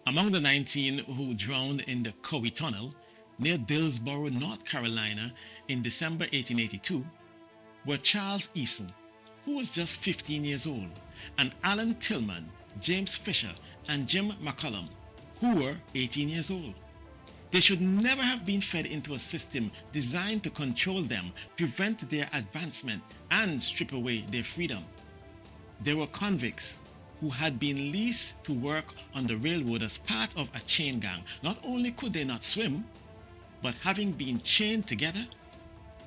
Among the 19 who drowned in the Cowee Tunnel near Dillsboro, North Carolina in December 1882 were Charles Eason, who was just 15 years old, and Allen Tillman, James Fisher, and Jim McCallum, who were 18 years old. They should never have been fed into a system designed to control them, prevent their advancement, and strip away their freedom. They were convicts who had been leased to work on the railroad as part of a chain gang. Not only could they not swim, but having been chained together,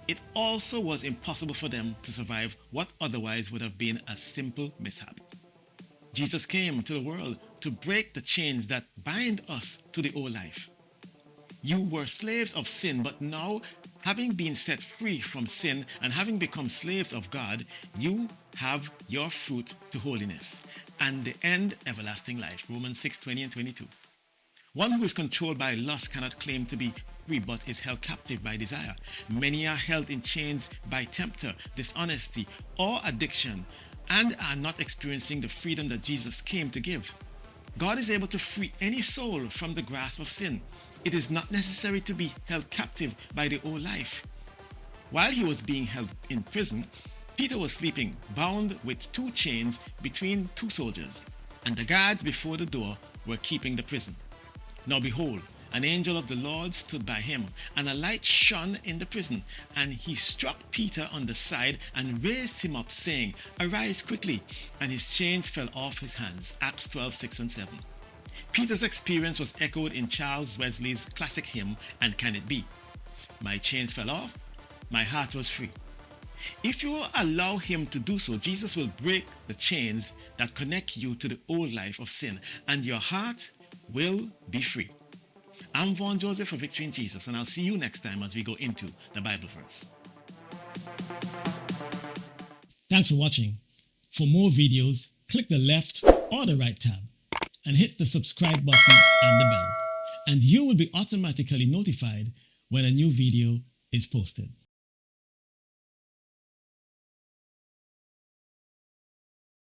it also was impossible for them to survive what otherwise would have been a simple mishap. Jesus came to the world to break the chains that bind us to the old life. You were slaves of sin, but now, having been set free from sin and having become slaves of God, you have your fruit to holiness and the end everlasting life. Romans 6:20 and 22. One who is controlled by lust cannot claim to be free, but is held captive by desire. Many are held in chains by tempter, dishonesty, or addiction, and are not experiencing the freedom that Jesus came to give. God is able to free any soul from the grasp of sin. It is not necessary to be held captive by the old life. While he was being held in prison, Peter was sleeping, bound with 2 chains between 2 soldiers, and the guards before the door were keeping the prison. Now behold, an angel of the Lord stood by him, and a light shone in the prison, and he struck Peter on the side and raised him up, saying, "Arise quickly," and his chains fell off his hands. Acts 12:6 and 7. Peter's experience was echoed in Charles Wesley's classic hymn, "And Can It Be?" My chains fell off, my heart was free. If you allow him to do so, Jesus will break the chains that connect you to the old life of sin, and your heart will be free. I'm Vaughn Joseph for Victory in Jesus, and I'll see you next time as we go into the Bible verse. Thanks for watching. For more videos, click the left or the right tab and hit the subscribe button and the bell, and you will be automatically notified when a new video is posted.